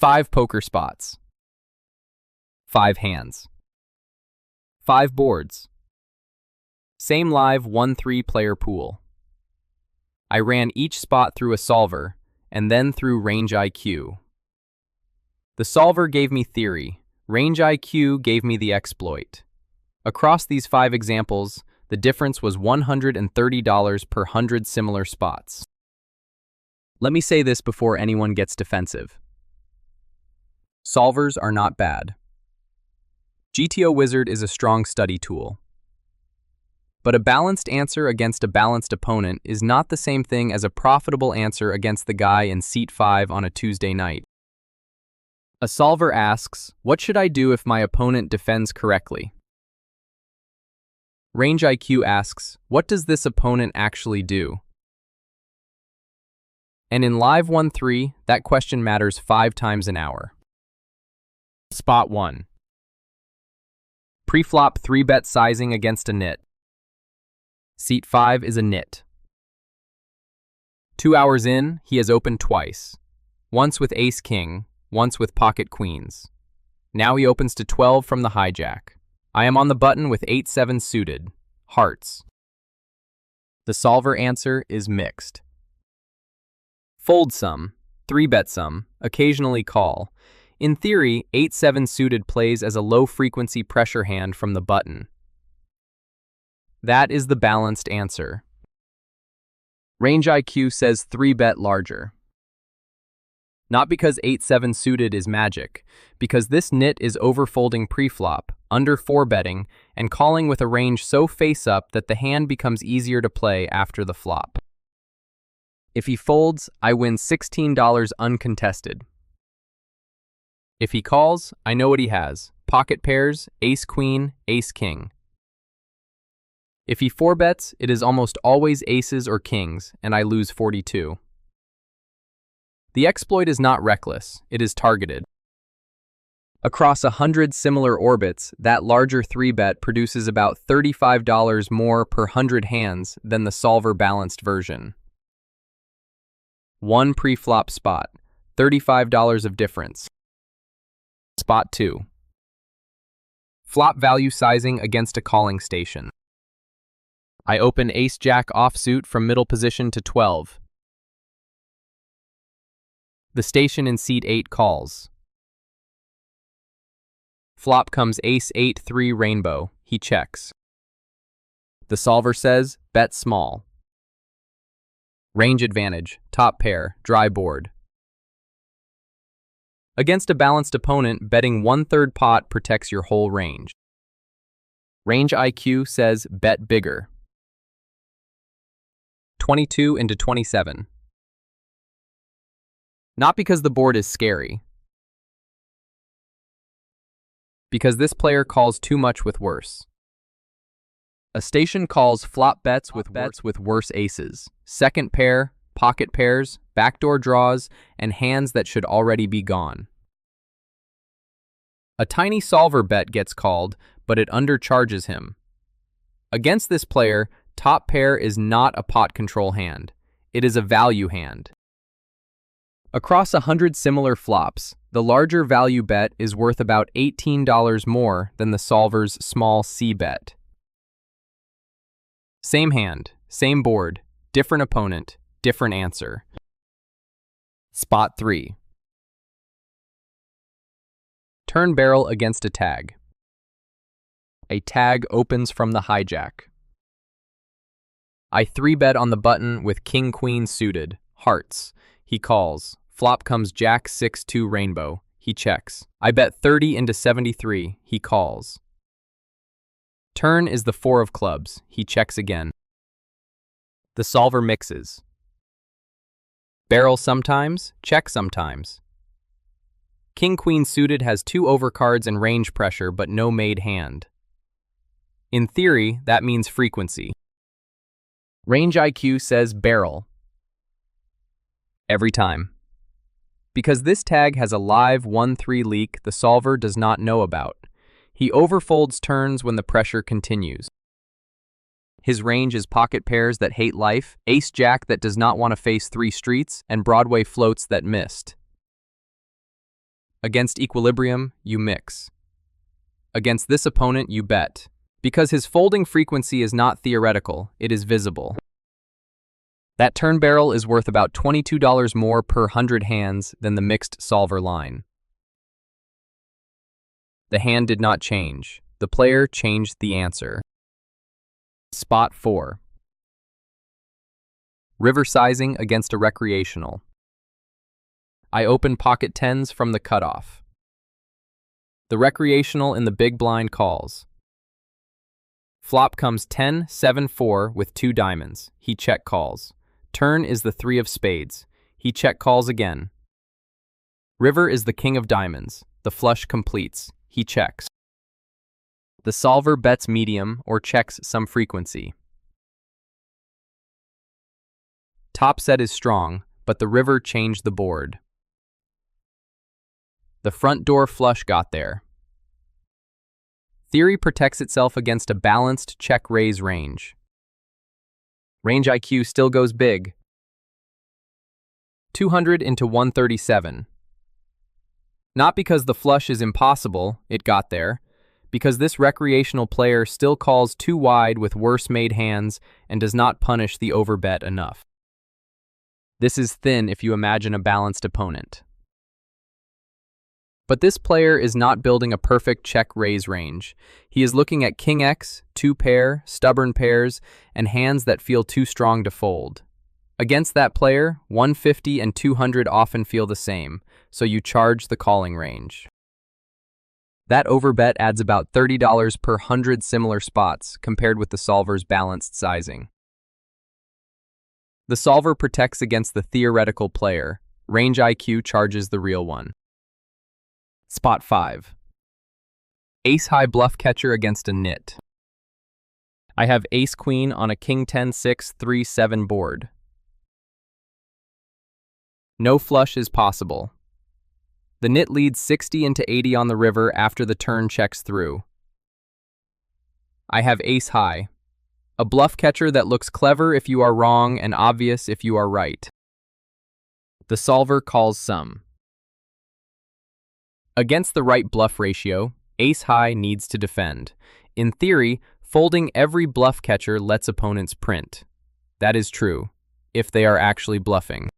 5 poker spots. 5 hands. 5 boards. Same live 1-3 player pool. I ran each spot through a solver and then through RangeIQ. The solver gave me theory. RangeIQ gave me the exploit. Across these 5 examples, the difference was $130 per 100 similar spots. Let me say this before anyone gets defensive. Solvers are not bad. GTO Wizard is a strong study tool. But a balanced answer against a balanced opponent is not the same thing as a profitable answer against the guy in seat 5 on a Tuesday night. A solver asks, what should I do if my opponent defends correctly? RangeIQ asks, what does this opponent actually do? And in live 1-3, that question matters 5 times an hour. Spot 1. Preflop 3-bet sizing against a nit. Seat 5 is a nit. 2 hours in, he has opened twice. Once with ace-king, once with pocket queens. Now he opens to 12 from the hijack. I am on the button with 8-7 suited, hearts. The solver answer is mixed. Fold some, 3-bet some, occasionally call. In theory, 8-7 suited plays as a low-frequency pressure hand from the button. That is the balanced answer. RangeIQ says 3-bet larger. Not because 8-7 suited is magic, because this nit is overfolding preflop, under 4-betting, and calling with a range so face-up that the hand becomes easier to play after the flop. If he folds, I win $16 uncontested. If he calls, I know what he has. Pocket pairs, ace-queen, ace-king. If he 4-bets, it is almost always aces or kings, and I lose 42. The exploit is not reckless, it is targeted. Across 100 similar orbits, that larger 3-bet produces about $35 more per 100 hands than the solver balanced version. 1 preflop spot, $35 of difference. Spot 2. Flop value sizing against a calling station. I open ace-jack offsuit from middle position to 12. The station in seat 8 calls. Flop comes ace-8-3 rainbow. He checks. The solver says, bet small. Range advantage, top pair, dry board. Against a balanced opponent, betting 1/3 pot protects your whole range. RangeIQ says, bet bigger. 22 into 27. Not because the board is scary. Because this player calls too much with worse. A station calls flop bets with worse aces, second pair, pocket pairs, backdoor draws, and hands that should already be gone. A tiny solver bet gets called, but it undercharges him. Against this player, top pair is not a pot control hand. It is a value hand. Across 100 similar flops, the larger value bet is worth about $18 more than the solver's small C bet. Same hand, same board, different opponent, different answer. Spot 3. Turn barrel against a tag. A tag opens from the hijack. I 3-bet on the button with king-queen suited, hearts. He calls. Flop comes jack 6-2 rainbow. He checks. I bet 30 into 73. He calls. Turn is the 4 of clubs. He checks again. The solver mixes. Barrel sometimes, check sometimes. King-queen suited has 2 overcards and range pressure but no made hand. In theory, that means frequency. RangeIQ says barrel. Every time. Because this tag has a live 1-3 leak the solver does not know about. He overfolds turns when the pressure continues. His range is pocket pairs that hate life, ace-jack that does not want to face 3 streets, and Broadway floats that missed. Against equilibrium, you mix. Against this opponent, you bet. Because his folding frequency is not theoretical, it is visible. That turn barrel is worth about $22 more per 100 hands than the mixed solver line. The hand did not change. The player changed the answer. Spot 4. River sizing against a recreational. I open pocket tens from the cutoff. The recreational in the big blind calls. Flop comes 10, 7, 4 with 2 diamonds. He check calls. Turn is the 3 of spades. He check calls again. River is the king of diamonds. The flush completes. He checks. The solver bets medium or checks some frequency. Top set is strong, but the river changed the board. The front door flush got there. Theory protects itself against a balanced check-raise range. RangeIQ still goes big. 200 into 137. Not because the flush is impossible, it got there, because this recreational player still calls too wide with worse-made hands and does not punish the overbet enough. This is thin if you imagine a balanced opponent. But this player is not building a perfect check-raise range. He is looking at King X, 2-pair, stubborn pairs, and hands that feel too strong to fold. Against that player, 150 and 200 often feel the same, so you charge the calling range. That overbet adds about $30 per 100 similar spots compared with the solver's balanced sizing. The solver protects against the theoretical player. RangeIQ charges the real one. Spot 5. Ace-high bluff catcher against a nit. I have ace-queen on a king-10-6-3-7 board. No flush is possible. The nit leads 60 into 80 on the river after the turn checks through. I have ace-high, a bluff catcher that looks clever if you are wrong and obvious if you are right. The solver calls some. Against the right bluff ratio, ace-high needs to defend. In theory, folding every bluff catcher lets opponents print. That is true, if they are actually bluffing.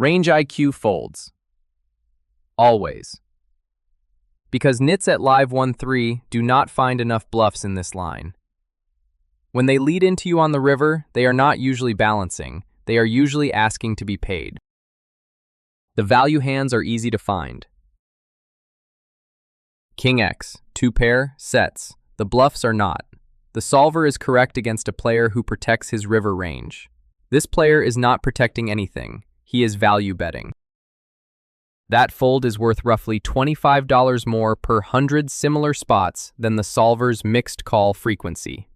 RangeIQ folds. Always. Because nits at live 1-3 do not find enough bluffs in this line. When they lead into you on the river, they are not usually balancing. They are usually asking to be paid. The value hands are easy to find. King X, 2-pair, sets. The bluffs are not. The solver is correct against a player who protects his river range. This player is not protecting anything. He is value betting. That fold is worth roughly $25 more per 100 similar spots than the solver's mixed call frequency.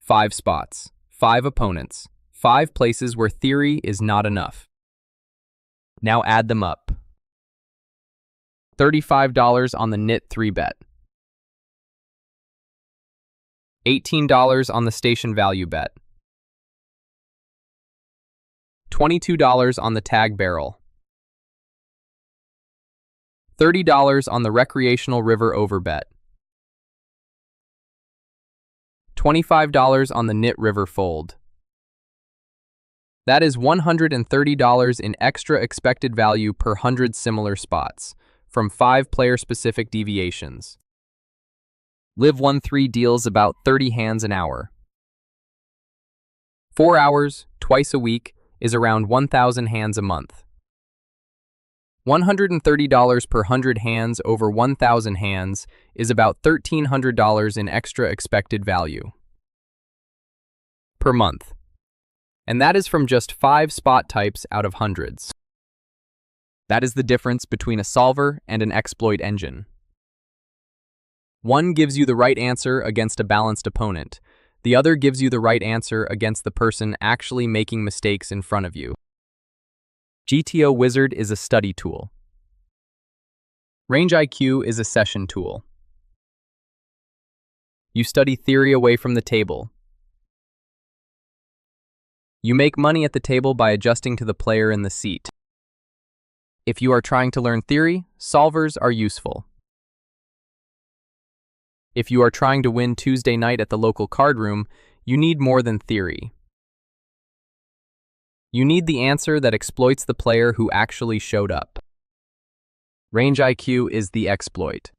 5 spots, 5 opponents, 5 places where theory is not enough. Now add them up. $35 on the nit 3-bet. $18 on the station value bet. $22 on the tag barrel. $30 on the recreational river overbet. $25 on the nit river fold. That is $130 in extra expected value per 100 similar spots, from 5 player-specific deviations. Live 1-3 deals about 30 hands an hour. 4 hours, twice a week, is around 1,000 hands a month. $130 per 100 hands over 1,000 hands is about $1,300 in extra expected value per month. And that is from just 5 spot types out of hundreds. That is the difference between a solver and an exploit engine. One gives you the right answer against a balanced opponent. The other gives you the right answer against the person actually making mistakes in front of you. GTO Wizard is a study tool. RangeIQ is a session tool. You study theory away from the table. You make money at the table by adjusting to the player in the seat. If you are trying to learn theory, solvers are useful. If you are trying to win Tuesday night at the local card room, you need more than theory. You need the answer that exploits the player who actually showed up. RangeIQ is the exploit.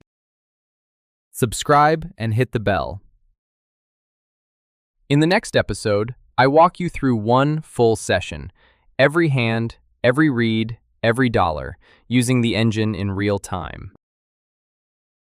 Subscribe and hit the bell. In the next episode, I walk you through one full session, every hand, every read, every dollar, using the engine in real time.